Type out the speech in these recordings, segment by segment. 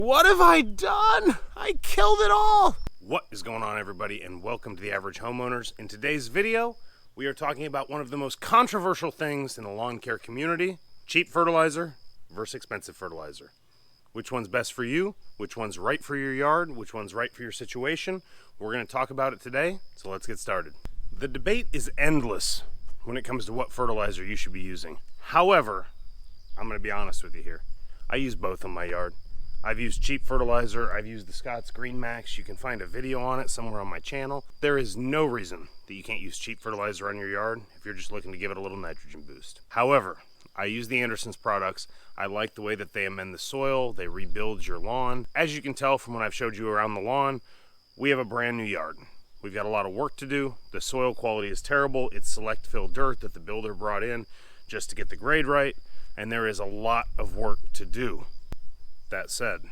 What have I done? I killed it all! What is going on, everybody, and welcome to The Average Homeowners. In today's video, we are talking about one of the most controversial things in the lawn care community: cheap fertilizer versus expensive fertilizer. Which one's best for you? Which one's right for your yard? Which one's right for your situation? We're going to talk about it today, so let's get started. The debate is endless when it comes to what fertilizer you should be using. However, I'm going to be honest with you here. I use both in my yard. I've used cheap fertilizer. I've used the Scott's Green Max. You can find a video on it somewhere on my channel. There is no reason that you can't use cheap fertilizer on your yard if you're just looking to give it a little nitrogen boost. However, I use the Anderson's products. I like the way that they amend the soil. They rebuild your lawn. As you can tell from when I've showed you around the lawn, we have a brand new yard. We've got a lot of work to do. The soil quality is terrible. It's select fill dirt that the builder brought in just to get the grade right, and there is a lot of work to do. That said,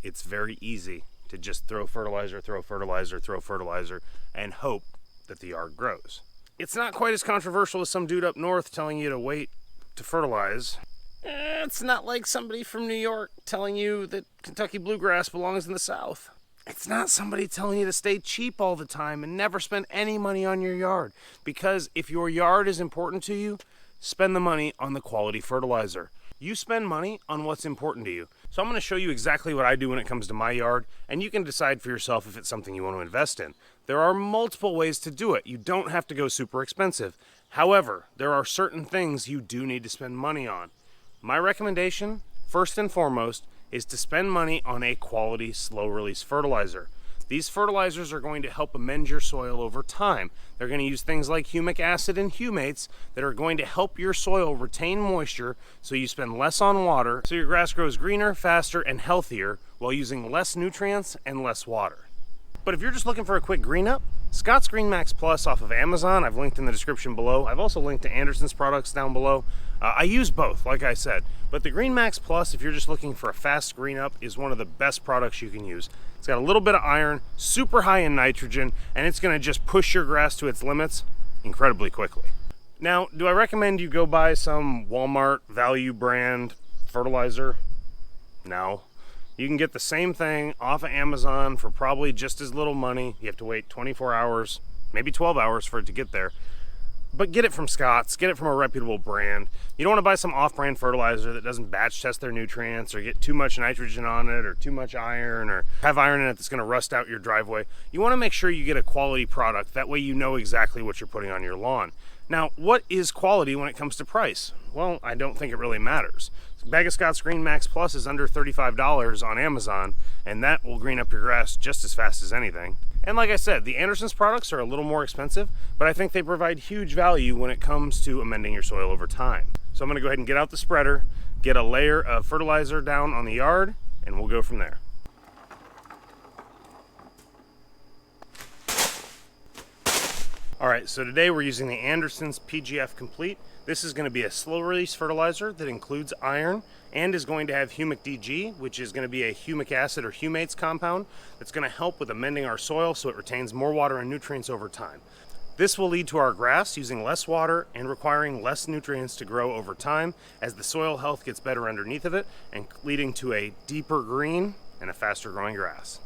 it's very easy to just throw fertilizer, and hope that the yard grows. It's not quite as controversial as some dude up north telling you to wait to fertilize. It's not like somebody from New York telling you that Kentucky bluegrass belongs in the South. It's not somebody telling you to stay cheap all the time and never spend any money on your yard. Because if your yard is important to you, spend the money on the quality fertilizer. You spend money on what's important to you. So I'm going to show you exactly what I do when it comes to my yard, and you can decide for yourself if it's something you want to invest in. There are multiple ways to do it. You don't have to go super expensive. However, there are certain things you do need to spend money on. My recommendation, first and foremost, is to spend money on a quality slow-release fertilizer. These fertilizers are going to help amend your soil over time. They're going to use things like humic acid and humates that are going to help your soil retain moisture so you spend less on water, so your grass grows greener, faster, and healthier while using less nutrients and less water. But if you're just looking for a quick green up, Scott's Green Max Plus off of Amazon, I've linked in the description below. I've also linked to Anderson's products down below. I use both, like I said, but the Green Max Plus, if you're just looking for a fast green up, is one of the best products you can use. It's got a little bit of iron, super high in nitrogen, and it's going to just push your grass to its limits incredibly quickly. Now, do I recommend you go buy some Walmart value brand fertilizer? No. You can get the same thing off of Amazon for probably just as little money. You have to wait 24 hours, maybe 12 hours for it to get there. But get it from Scott's, get it from a reputable brand. You don't want to buy some off-brand fertilizer that doesn't batch test their nutrients or get too much nitrogen on it or too much iron or have iron in it that's going to rust out your driveway. You want to make sure you get a quality product. That way you know exactly what you're putting on your lawn. Now, what is quality when it comes to price? Well, I don't think it really matters. A bag of Scott's Green Max Plus is under $35 on Amazon, and that will green up your grass just as fast as anything. And like I said, the Anderson's products are a little more expensive, but I think they provide huge value when it comes to amending your soil over time. So I'm going to go ahead and get out the spreader, get a layer of fertilizer down on the yard, and we'll go from there. All right, so today we're using the Anderson's PGF Complete. This is going to be a slow release fertilizer that includes iron and is going to have humic DG, which is going to be a humic acid or humates compound that's going to help with amending our soil so it retains more water and nutrients over time. This will lead to our grass using less water and requiring less nutrients to grow over time as the soil health gets better underneath of it, and leading to a deeper green and a faster growing grass.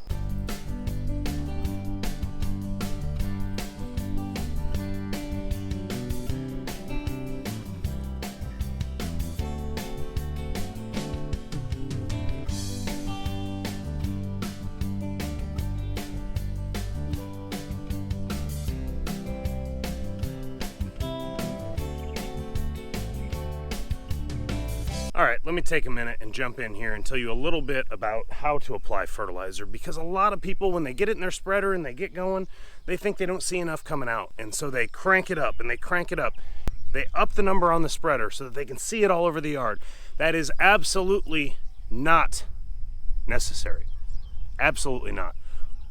All right, let me take a minute and jump in here and tell you a little bit about how to apply fertilizer, because a lot of people, when they get it in their spreader and they get going, they think they don't see enough coming out. And so they crank it up and they crank it up. They up the number on the spreader so that they can see it all over the yard. That is absolutely not necessary. Absolutely not.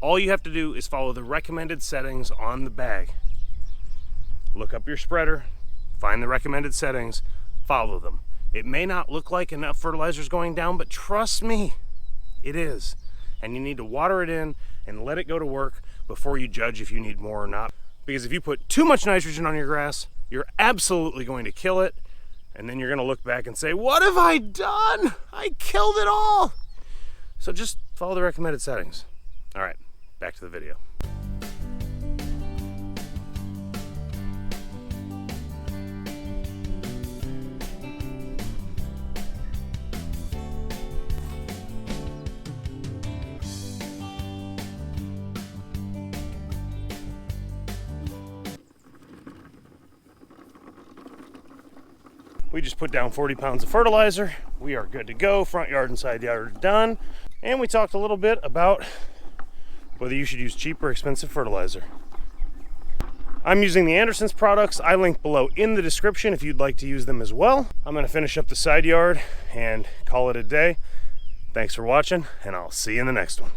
All you have to do is follow the recommended settings on the bag. Look up your spreader, find the recommended settings, follow them. It may not look like enough fertilizer is going down, but trust me, it is. And you need to water it in and let it go to work before you judge if you need more or not. Because if you put too much nitrogen on your grass, you're absolutely going to kill it. And then you're going to look back and say, what have I done? I killed it all. So just follow the recommended settings. All right, back to the video. We just put down 40 pounds of fertilizer. We are good to go. Front yard and side yard are done. And we talked a little bit about whether you should use cheap or expensive fertilizer. I'm using the Anderson's products. I link below in the description if you'd like to use them as well. I'm gonna finish up the side yard and call it a day. Thanks for watching, and I'll see you in the next one.